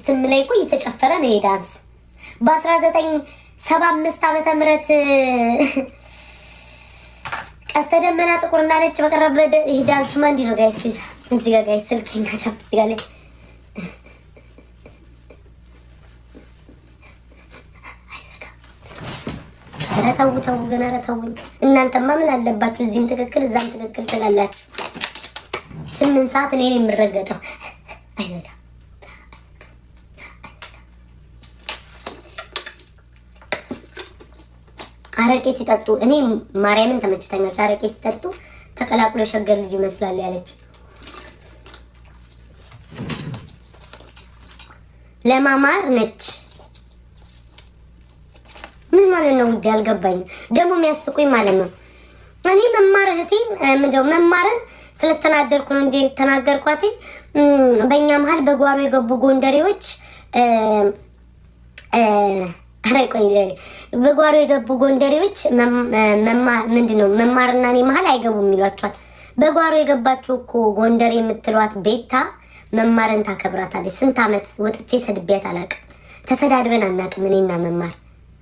ሲስተም ላይ እኮ እየተጨፈረ ነው ዳንስ። በ1975 ዓመተ ምህረት ቀስተ ደመና ጥቁርና ነጭ በቀረበ ዳንስ ማንዲ ነው ጋይስ። እዚህ ጋር ጋይስ ስልኬና ቻፕስቲክ ጋር ረታው ተው ገና ረታው። እናንተማ ምን አለባችሁ? እዚህም ትክክል እዛም ትክክል ትላላችሁ። 8 ሰዓት እኔ ነኝ የምረገጠው። አይዘጋ አረቄ ሲጠጡ እኔ ማርያምን ተመችተኛች። አረቄ ሲጠጡ ተቀላቅሎ የሸገር ልጅ ይመስላል ያለች ለማማር ነች። ምን ማለት ነው? ውድ ያልገባኝ ደግሞ የሚያስቁኝ ማለት ነው። እኔ መማር እህቴን ምንድነው መማርን ስለተናደርኩ ነው እንጂ ተናገርኳት። በእኛ መሀል በጓሮ የገቡ ጎንደሬዎች አረቆይ በጓሮ የገቡ ጎንደሬዎች ምንድነው መማርና እኔ መሀል አይገቡም ይሏቸዋል። በጓሮ የገባችሁ እኮ ጎንደሬ የምትሏት ቤታ መማርን ታከብራታለች። ስንት ዓመት ወጥቼ ሰድቤያት አላውቅም። ተሰዳድበን አናውቅም። እኔና መማር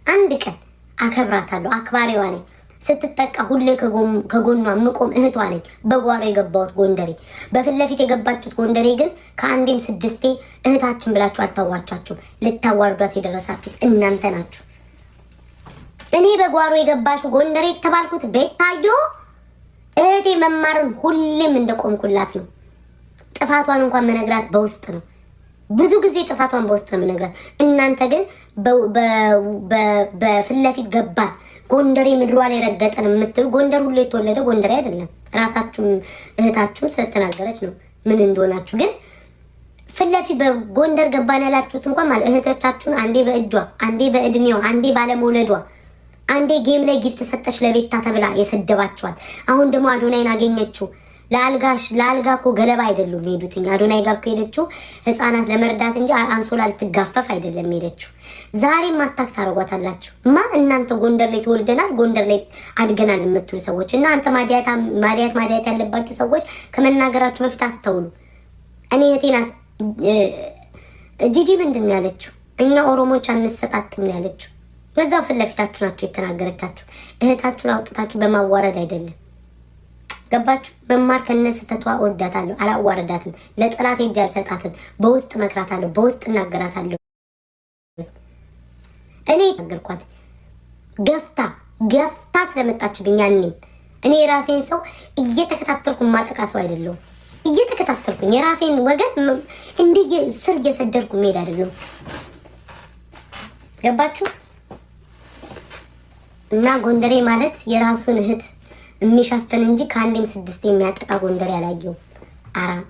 አንድ ቀን አከብራታለሁ። አክባሪዋ ነኝ። ስትጠቃ ሁሌ ከጎኗ ምቆም እህቷ ነኝ። በጓሮ የገባሁት ጎንደሬ፣ በፊት ለፊት የገባችሁት ጎንደሬ ግን ከአንዴም 6 እህታችን ብላችሁ አልታዋቻችሁም። ልታዋርዷት የደረሳችሁት እናንተ ናችሁ። እኔ በጓሮ የገባችሁ ጎንደሬ የተባልኩት ቤታዮ እህቴ መማርን ሁሌም እንደቆምኩላት ነው። ጥፋቷን እንኳን መነግራት በውስጥ ነው። ብዙ ጊዜ ጥፋቷን በውስጥ ነው የምነግራት። እናንተ ግን በፊት ለፊት ገባን ጎንደሬ ምድሯ ላይ ረገጠን የምትሉ ጎንደር ሁሉ የተወለደ ጎንደሬ አይደለም። ራሳችሁም እህታችሁም ስለተናገረች ነው ምን እንደሆናችሁ። ግን ፊት ለፊት በጎንደር ገባን ያላችሁት እንኳን ማለት እህቶቻችሁን አንዴ በእጇ አንዴ በእድሜዋ አንዴ ባለመውለዷ አንዴ ጌም ላይ ጊፍት ሰጠች ለቤታ ተብላ የሰደባችኋት። አሁን ደግሞ አዶናይን አገኘችው። ለአልጋ እኮ ገለባ አይደሉም ሄዱትኝ። አዶናይ ጋር እኮ ሄደችው ህፃናት ለመርዳት እንጂ አንሶላ ልትጋፈፍ አይደለም ሄደችው። ዛሬም አታክ ታረጓታላችሁ። እናንተ ጎንደር ላይ ተወልደናል ጎንደር ላይ አድገናል የምትሉ ሰዎች እና አንተ ማዲያት ያለባችሁ ሰዎች ከመናገራችሁ በፊት አስተውሉ። እኔ እህቴን ጂጂ ምንድን ነው ያለችው? እኛ ኦሮሞች አንሰጣጥም ነው ያለችው። በዛው ፊት ለፊታችሁ ናችሁ የተናገረቻችሁ። እህታችሁን አውጥታችሁ በማዋረድ አይደለም። ገባችሁ? መማር ከነስተቷ ወዳታለሁ፣ አላዋረዳትም። ለጠላት እጅ አልሰጣትም። በውስጥ መክራታለሁ፣ በውስጥ እናገራታለሁ። እኔ ተናገርኳት ገፍታ ስለመጣችብኝ እኔ የራሴን ሰው እየተከታተልኩ ማጠቃ ሰው አይደለሁም። እየተከታተልኩኝ የራሴን ወገን እንዲህ ስር እየሰደርኩ መሄድ አይደለም። ገባችሁ? እና ጎንደሬ ማለት የራሱን እህት የሚሸፍን እንጂ ከአንዴም 6 የሚያጠቃ ጎንደሬ ያላየው። አራም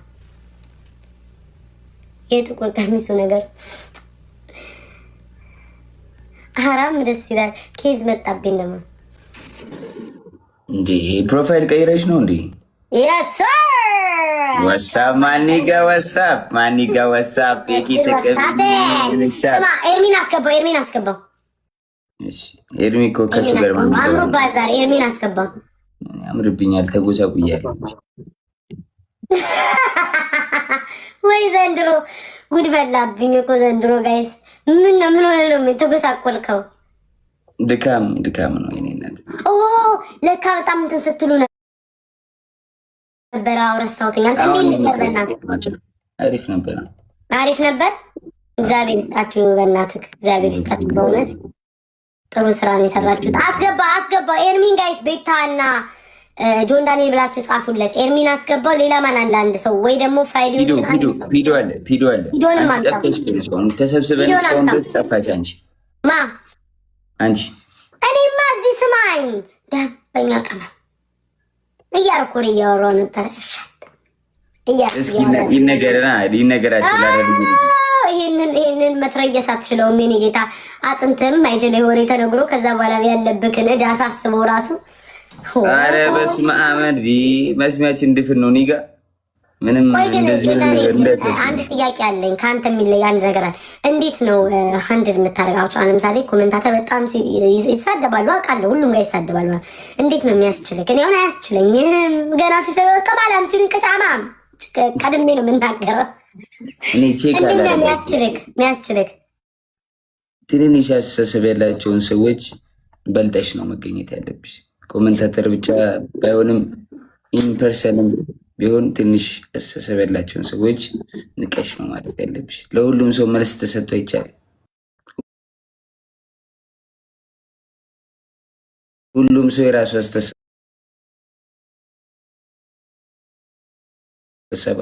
የጥቁር ቀሚሱ ነገር አራም ደስ ይላል። ኬዝ መጣብኝ ደግሞ እንዴ ፕሮፋይል ቀይረሽ ነው እንዴ? yes sir ዋትስአፕ ማኒጋ ዋትስአፕ የኪት ስማ ኤርሚን አስገባው። እሺ ኤርሚ እኮ ከሱ ጋር ማን ባዛር ኤርሚን አስገባው። ያምርብኛል ተጎሳቁያለሁ። ወይ ዘንድሮ ጉድ ፈላብኝ እኮ ዘንድሮ ጋይስ። ምን ሆነ ነው የተጎሳቆልከው? ድካም ነው የኔነት። ለካ በጣም እንትን ስትሉ ነበር። አውረሳውትኝ አንተ እንዴት ነበር? በእናትህ አሪፍ ነበር። እግዚአብሔር ይስጣችሁ፣ በእናትህ እግዚአብሔር ይስጣችሁ። በእውነት ጥሩ ስራ ነው የሰራችሁት። አስገባ ኤርሚን ጋይስ። ቤታና ጆን ዳንኤል ብላችሁ ጻፉለት። ኤርሚን አስገባው። ሌላ ማን አለ? አንድ ሰው ወይ ደግሞ ፍራይዴዎችን ቪዲዮ አለ። ቪዲዮንም ተሰብስበን እስካሁን ድረስ ጠፋች። አንቺ እኔማ እዚህ ስማኝ ዳበኛ ቀማ እያረኮር እያወራሁ ነበር። ይነገራችሁ ይሄንን መትረየስ አትችለውም የኔ ጌታ። አጥንትም አይችል ወሬ ተነግሮ ከዛ በኋላ ያለብክን እዳ አሳስበው ራሱ። አረ በስመ አብ መስሚያችን ድፍን ነው። ኒጋ ምንም እንደዚህ አንድ ጥያቄ አለኝ ከአንተ የሚለይ አንድ ነገር አለ። እንዴት ነው ሃንድል የምታረጋቸው? ለምሳሌ ኮሜንታተር በጣም ይሳደባሉ አውቃለሁ፣ ሁሉም ጋር ይሳደባሉ። እንዴት ነው የሚያስችልህ? እኔ አሁን አያስችለኝም። ገና ሲሰሩ ቀማላም ሲሉኝ ቅጫማም ቀድሜ ነው የምናገረው። እኔ ቼክ አላደረኩም። የሚያስችልክ ትንንሽ አስተሳሰብ ያላቸውን ሰዎች በልጠሽ ነው መገኘት ያለብሽ። ኮመንታተር ብቻ ባይሆንም ኢንፐርሰንም ቢሆን ትንሽ አስተሳሰብ ያላቸውን ሰዎች ንቀሽ ነው ማለት ያለብሽ። ለሁሉም ሰው መልስ ተሰጥቶ አይቻልም። ሁሉም ሰው የራሱ አስተሳሰብ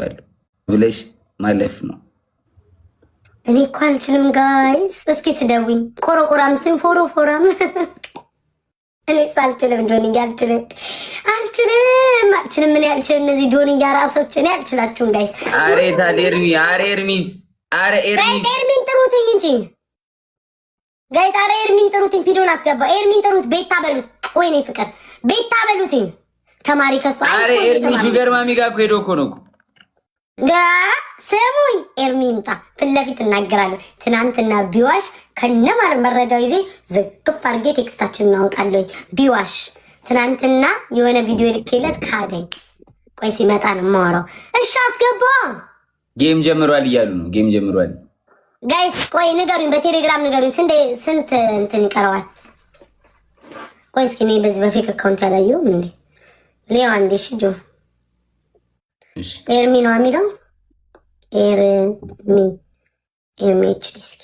አለው ብለሽ ማለፍ ነው። እኔ እኮ አልችልም ጋይስ፣ እስኪ ስደውኝ ቆረቆራም ስን ፎራም እኔ አልችልም፣ ዶንያ አልችልም። ምን ያልችል እነዚህ ዶንያ ራሶች እኔ አልችላችሁም ጋይስ። አሬታ ኤርሚ ኤርሚን ጥሩትኝ እንጂ ጋይስ፣ ኤርሚን ጥሩትኝ። ፒዶን አስገባ። ኤርሚን ጥሩት፣ ቤታ በሉት። ወይኔ ፍቅር ቤታ በሉትኝ። ተማሪ ከሷ ኤርሚ ሹገር ማሚ ጋር እኮ ሄዶ እኮ ነው ስሙኝ። ኤርሚ ይምጣ ፊት ለፊት እናገራለሁ። ትናንትና ቢዋሽ ከነማር መረጃው ይዤ ዝግፍ አድርጌ ቴክስታችን እናወጣለኝ። ቢዋሽ ትናንትና የሆነ ቪዲዮ ልኬለት ካደኝ። ቆይ ሲመጣ ነው የማወራው። እሺ አስገባ። ጌም ጀምሯል እያሉ ነው። ጌም ጀምሯል ጋይስ። ቆይ ንገሩኝ፣ በቴሌግራም ንገሩኝ። ስንት እንትን ይቀረዋል? ቆይ እስኪ እኔ በዚህ በፌክ አካውንት ያላየሁም እንዴ ሌዋ እንዴ ሽጆ ኤርሚ ነው የሚለው። ኤርሚ ኤችዲ እስኪ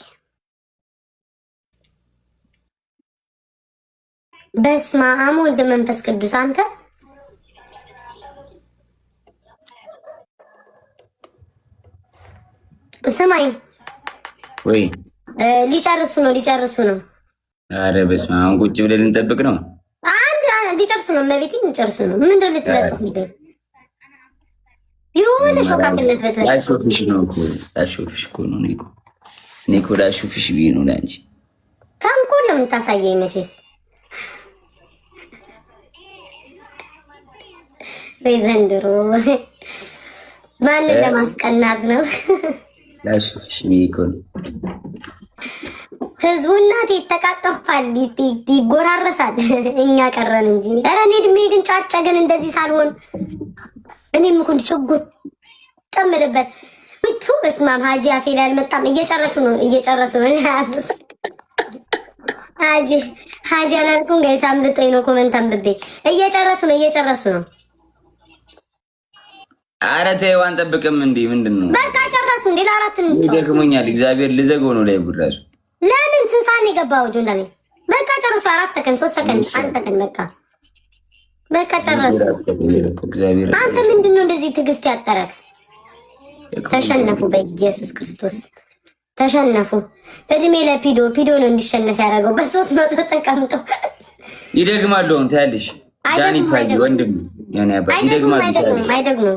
በስመ አብ ወልድ መንፈስ ቅዱስ። አንተ ስማኝ ወይ ሊጨርሱ ነው። አረ በስመ አብ ቁጭ ብለን ልንጠብቅ ነው። አንድ ሊጨርሱ ነው። መቤቴ ሊጨርሱ ነው። ምንድን ልትለጥፍብኝ የሆነ ሾካክነት ላሾፍሽ ነው እኮ ላሾፍሽ እኮ ነው። እኔ እኮ ላሾፍሽ ብዬ ነው ለአንቺ። ተንኮል ነው የምታሳየኝ መቼስ። ወይ ዘንድሮ ማንን ለማስቀናት ነው? ላሾፍሽ ብዬ እኮ ነው። ህዝቡ እናት ይተቃቀፋል፣ ይጎራረሳል። እኛ ቀረን እንጂ። ኧረ እኔ እድሜ ግን ጫጫ ግን እንደዚህ ሳልሆን እኔም እኮ እንዲሸጉት ጠምልበት ብቱ በስማም ሀጂ አፌ ላይ አልመጣም። እየጨረሱ ነው። ሀጂ አላልኩም ጋይስ፣ አምልጦኝ ነው። ኮመንት አንብቤ እየጨረሱ ነው። ኧረ ተይው አንጠብቅም። እንዴ ምንድን ነው? በቃ ጨረሱ። እንዴ ለአራት ደክሞኛል። እግዚአብሔር ልዘገው ነው ላይ ቡራሱ። ለምን ስንት ሰዓት ነው የገባው? ጆንዳኔ በቃ ጨረሱ። 4 ሰከንድ 3 ሰከንድ 1 ሰከንድ በቃ ጨረሱ። አንተ ምንድን ነው እንደዚህ ትዕግስት ያጠረክ? ተሸነፉ፣ በኢየሱስ ክርስቶስ ተሸነፉ። እድሜ ለፒዶ ነው እንዲሸነፍ ያደረገው። በ300 ተቀምጦ ይደግማሉ። አሁን ታያለሽ ዳኒ ፓይ ወንድም ያኔ አባ ይደግማሉ። አይደግሙ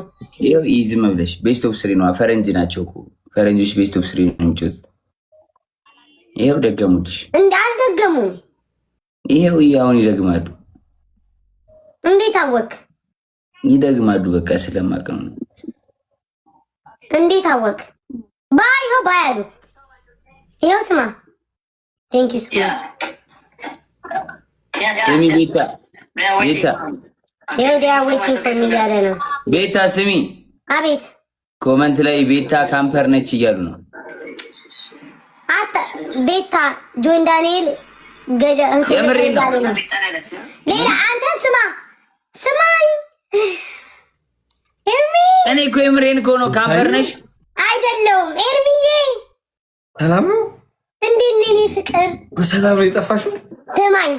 ይኸው ይዝም ብለሽ ቤስት ኦፍ 3 ነው። ፈረንጅ ናቸው እኮ ፈረንጆች ቤስት ኦፍ 3 ነው የሚጮት። ይኸው ደገሙልሽ። አልደገሙ። ይኸው አሁን ይደግማሉ። እንዴት አወቅ? ይደግማሉ። በቃ ስለማውቅ ነው። እንዴት አወቅ? ባያሉ ይኸው ስማ። ቴንክ ዩ ሶ ማች ስሚ ቤታ ይኸው ዲያ ዌይቲንግ ፎር ሚ እያለ ነው። ቤታ ስሚ። አቤት። ኮመንት ላይ ቤታ ካምፐር ነች እያሉ ነው። ቤታ ጆን ዳንኤል ገጀ የምሬን ነው። ሌላ አንተ ስማኝ ኤርሚ። እኔ እኮ የምሬን እኮ ነው። ካምፐር ነሽ አይደለሁም ኤርሚዬ። ሰላም ነው። እንዴት ነህ? እኔ ፍቅር በሰላም ነው የጠፋሽው? ስማኝ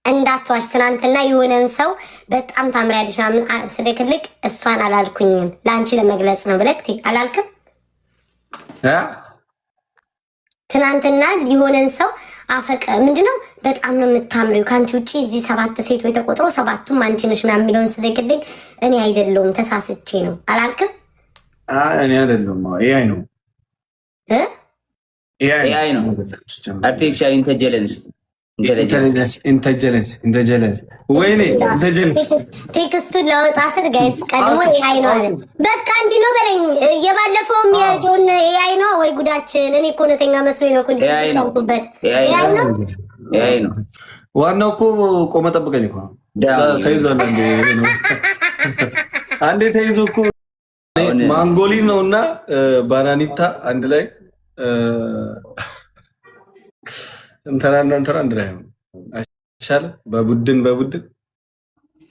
እንዳትዋሽ። ትናንትና የሆነን ሰው በጣም ታምሪያለሽ ምናምን ስልክልክ እሷን አላልኩኝም፣ ለአንቺ ለመግለጽ ነው ብለክ አላልክም? ትናንትና የሆነን ሰው ምንድነው በጣም ነው የምታምሪው፣ ከአንቺ ውጭ እዚህ 7 ሴት ወይ ተቆጥሮ 7ቱም አንቺ ነሽ ምናምን የሚለውን ስልክልክ እኔ አይደለሁም ተሳስቼ ነው አላልክም? እኔ አይደለሁም። ኤአይ ነው ኤአይ ነው። አርቲፊሻል ኢንተለጀንስ ኢንተለጀንስ ወይኔ ኢንተለጀንስ ቴክስቱን ላወጣ ስር ጋይስ ቀድሞ ኤአይ ነው አለ። በቃ እንዲህ ነው በለኝ። የባለፈውም የጆን ኤአይ ነው ወይ ጉዳችን። እኔ እኮ እውነተኛ መስሎኝ ነው እኮ እንዲታውቁበት ኤአይ ነው። ዋናው እኮ ቆመ ጠብቀኝ እኮ ተይዟል። አንዴ ተይዞ እኮ ማንጎሊ ነውና ባናኒታ አንድ ላይ እንተራና እንተራ አንድ ላይ ነው አይሻል በቡድን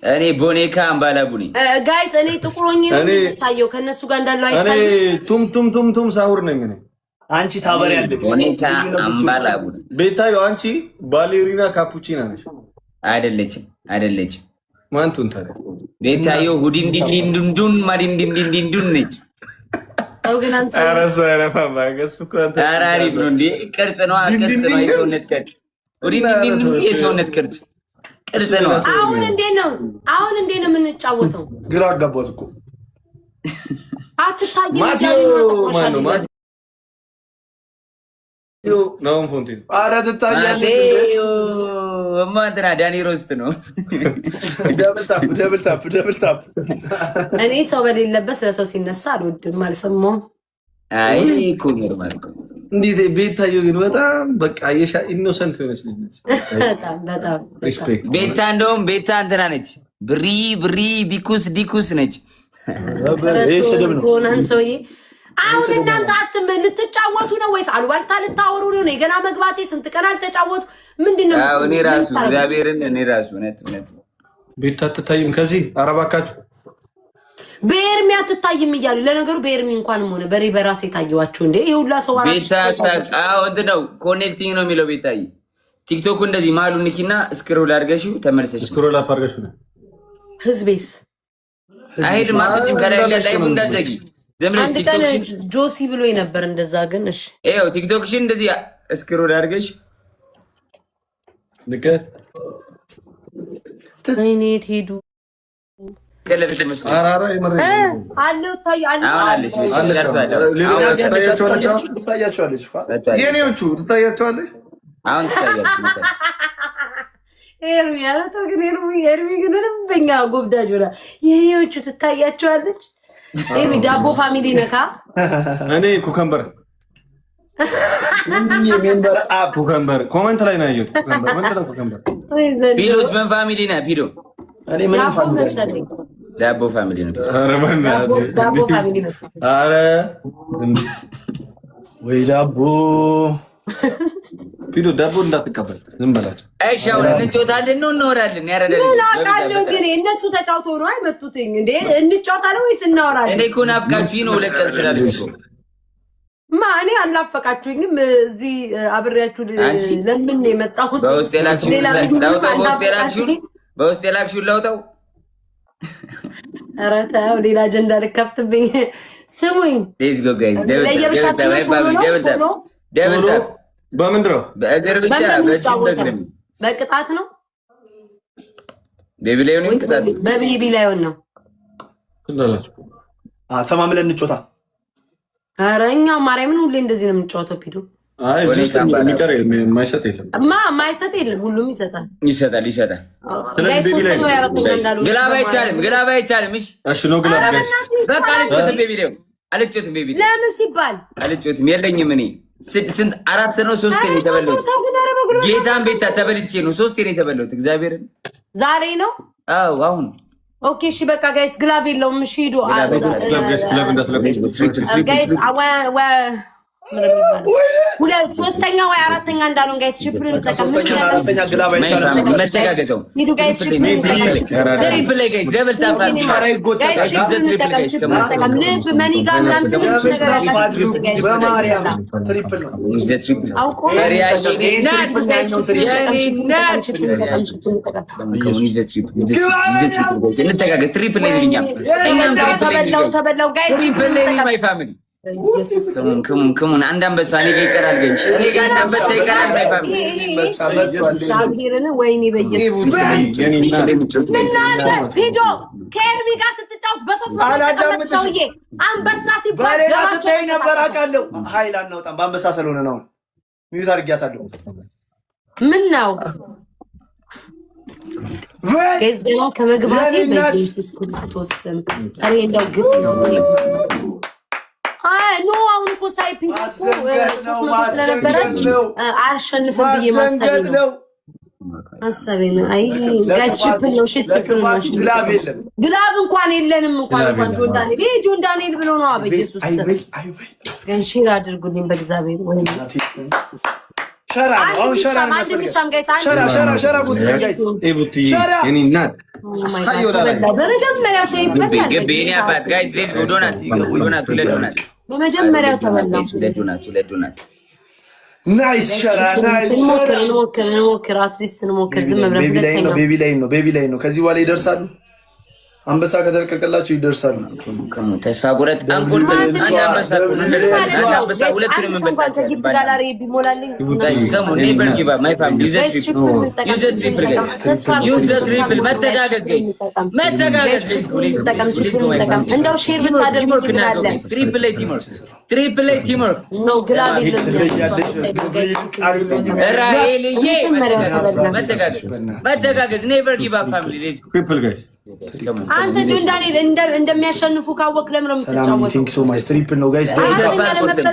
እኔ ቦኔካ አምባላቡኒ ጋይስ እኔ ጥቁሮኝ ነው ታየው ከነሱ ጋር እንዳለው አይታይ እኔ ቱም ሳሁር ነኝ እኔ አንቺ ታበሪያለሽ ቦኔካ አምባላቡኒ ቤታዮ አንቺ ባሌሪና ካፑቺና ነሽ አይደለችም ማን ቱንታለ ቤታዮ ሁዲንዲንዲንዱን ማዲንዲንዲንዱን ነች አራስ አራፋ ማገስ ኮንታ አራሪፍ ነው እንዴ ቅርጽ ነው የሰውነት ቅርጽ ሁዲንዲንዲንዱ የሰውነት ቅርጽ ነው አሁን እንዴት ነው የምንጫወተው ግራ አጋባሁት እኮ አትታይም ማቲዮ ነው ፎንቴን አረ ትታያለሽ ማንተና ዳኒ ሮስት ነው ደብል ታፕ እኔ ሰው በሌለበት ስለሰው ሲነሳ አልወድም አልሰማሁም አይ ኮሜር ማለት እንዴት ቤታዮ ግን በጣም በቃ የሻ ኢኖሰንት ሆነች ልጅ ነች በጣም ሪስፔክት ቤታ እንደውም ቤታ እንትና ነች ብሪ ዲኩስ ነች ይሄ ስድብ ነው ኮናን ሰውዬ አሁን እናንተ ልትጫወቱ ነው ወይስ አሉባልታ ልታወሩ ነው? ገና መግባቴ ስንት ቀን አልተጫወቱ ምንድነው? አዎ እኔ ራሱ እግዚአብሔርን እውነት ቤታ አትታይም ከዚህ አረባካችሁ በኤርሚ አትታይም እያሉ ለነገሩ በኤርሚ እንኳንም ሆነ በሬ በራሴ ታየዋችሁ እንዴ ይሁላ ሰው አራጭ ቤታ ነው ኮኔክቲንግ ነው የሚለው ቤታይ ቲክቶክ እንደዚህ ማሉ ንኪና ስክሮል አድርገሽው ተመልሰሽ ስክሮል አድርገሽው ነው ህዝቤስ አይሄድ ማጥጭም ከላይ ላይ እንዳዘጊ ዘመን ቲክቶክሽን ጆሲ ብሎ ነበር እንደዛ ግን እሺ ኤው ቲክቶክሽን እንደዚህ ስክሮል አድርገሽ ልከ ትይኔት ሄዱ ከለበት መስሎ አራራ ይመረ አለው ታይ አለሽ ትታያቸዋለሽ የኔዎቹ ትታያቸዋለሽ አሁን ታያለሽ ኤርሚ ያለቶ ግን ኤርሚ ግን በእኛ ጎብዳጅ ወላ የኔዎቹ ትታያቸዋለች ኤርሚ ዳቦ ፋሚሊ ነካ እኔ ኩከምበር ሜምበር አፕ ኩከምበር ኮሜንት ላይ ነው ያየሁት ኩከምበር ቢዶስ ምን ፋሚሊ ና ቢዶ እኔ ምንም ፋሚሊ ዳቦ ፋሚሊ ነው ዳቦ ፋሚሊ ነው አረ ወይ ዳቦ ቢዶ ዳቦ እንዳትቀበል ዝም በላቸው እሺ አሁን እንጫወታለን ነው እንወራለን ያረዳል ላቃለው ግን እነሱ ተጫውተው ነው አይመጡትኝ እንዴ እንጫወታለን ወይስ እናወራለን እኔ እኮ ናፍቃችሁኝ ነው ለቀን ስላልኩ ማኔ አላፈቃችሁኝም እዚህ አብሬያችሁ ለምን የመጣሁት በውስጥ የላክሽው ላውጣው ኧረ ተው ሌላ አጀንዳ ልከፍትብኝ ስሙኝ ሌትስ ጎ ጋይስ ለየብቻችን ደብል በምንድን ነው በእግር ብቻ በቅጣት ነው ቤቢ ላይ ነው ቅጣት በቤቢ ላይ ነው እንዳላችሁ ተማምለን እንጮታ ኧረ እኛ ማርያምን ሁሌ እንደዚህ ነው የምንጫወተው ፒዶ አይ እዚህ የሚቀር የማይሰጥ የለም ማይሰጥ የለም ሁሉም ይሰጣል ስለዚህ ቤቢ ላይ ግላብ አይቻልም እሺ ነው ግላብ ጋይስ በቃ አልጮትም ቤቢ ላይ ለምን ሲባል አልጮትም የለኝም እኔ ስንት አራት ነው ሶስት ነው የተበላሁት ጌታን ቤታ ተበልቼ ነው ሶስት ነው የተበላሁት እግዚአብሔርን ዛሬ ነው አዎ አሁን ኦኬ እሺ በቃ ጋይስ ግላብ የለውም እሺ ሂዱ ጋይስ ሁለት ሶስተኛ ወይ አራተኛ እንዳልሆን ጋይስ ሽፕሩን ተቀምጥ መተጋገዘው ሂዱ ጋይስ ትሪፕል ላይ ጋይስ ደብል ታፕ ተበላው ጋይስ ክሙን አንድ አንበሳ እኔ ጋር ይቀራል ገንጭ እኔ ጋር አንድ አንበሳ ይቀራል ሳቢርን ወይኔ በየሱስ ቪዲዮ ከኤርሚ ጋር ስትጫወት በሶስት ሰውዬ አንበሳ ሲባል ገባቸው ነበር አውቃለሁ ኃይል አናውጣም በአንበሳ ስለሆነ ነው ሚዩት አድርጊያታለሁ ምን ነው ገዝደና ከመግባቴ በኢየሱስ ክርስቶስ ስም አሬ እንደው ግፍ ነው ኖ አሁን እኮ ሳይፒንግ እኮ 300 ስለነበረ አያሸንፍም ብዬ ማሰብ ነው አሰበኝ። አይ ጋይስ ሽፕል ነው ሽት ሽፕል ነው ሽት ግላብ የለም ግላብ እንኳን የለንም እንኳን ጆን ዳንኤል ይሄ ጆን ዳንኤል ብሎ ነው አበ ኢየሱስ ጋይስ ሼር አድርጉልኝ በእግዚአብሔር ወይ ሸራ አሁን ሸራ ሸራ ጉድ ጋይስ ኤቡቲ የኔ እናት በመጀመሪያ ሰው ይበላል ገቤኔ አባት ጋይስ ሌትስ ጎ ዶናት ዶናት በመጀመሪያው ተበላው ዶናት ናይስ ሸራ ናይስ እንሞክር አትሊስት እንሞክር ዝም ብለን ቤቢ ላይ ነው ከዚህ በኋላ ይደርሳሉ አንበሳ ከተለቀቀላችሁ ይደርሳሉ ተስፋ ቁረጥ አንቁል አንድ አንበሳ ሁለቱንም እንበልጣለን ጋላሪ ቢሞላልኝ ከሙ ኔቨር ጊቭ አፕ ማይ ፋሚሊ ዩዝ ትሪፕል ጋይስ ዩዝ ትሪፕል መተጋገዝ ጋይስ መተጋገዝ እንደው ሼር ብታደርጉ ይላል ትሪፕል ቲምወርክ ነው ግላቪዝ ራኤልዬ መተጋገዝ ኔቨር ጊቭ አፕ ፋሚሊ ትሪፕል ጋይስ አንተ ጆን ዳንኤል እንደሚያሸንፉ ካወቅ ለምን ነው የምትጫወተው? ቲንክ ሶ ማች ትሪፕል ነው ጋይስ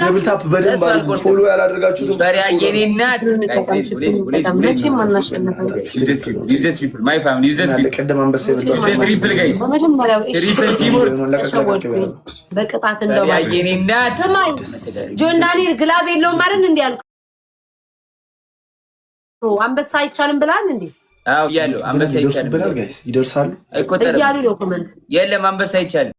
ደብል ታፕ በደንብ አድርጉ ፎሎ ያላደረጋችሁት ፈሪያ የኔ እናት መቼም አናሸንፍም ዩዝ ትሪፕል ማይ ፋሚሊ ዩዝ ቀደም አንበሳ ይበላል ትሪፕል ጋይስ በመጀመሪያው ትሪፕል ቲምወርክ በቅጣት እንደው የኔ እናት ሰማይ ጆን ዳንኤል ግላብ የለውም ማለት እንዴ ያልኩ አንበሳ አይቻልም ብላል እንዴ አው ያለው አንበሳ ይቻላል ጋይስ ይደርሳሉ አይቆጠርም እያሉ ነው ኮሜንት የለም አንበሳ ይቻላል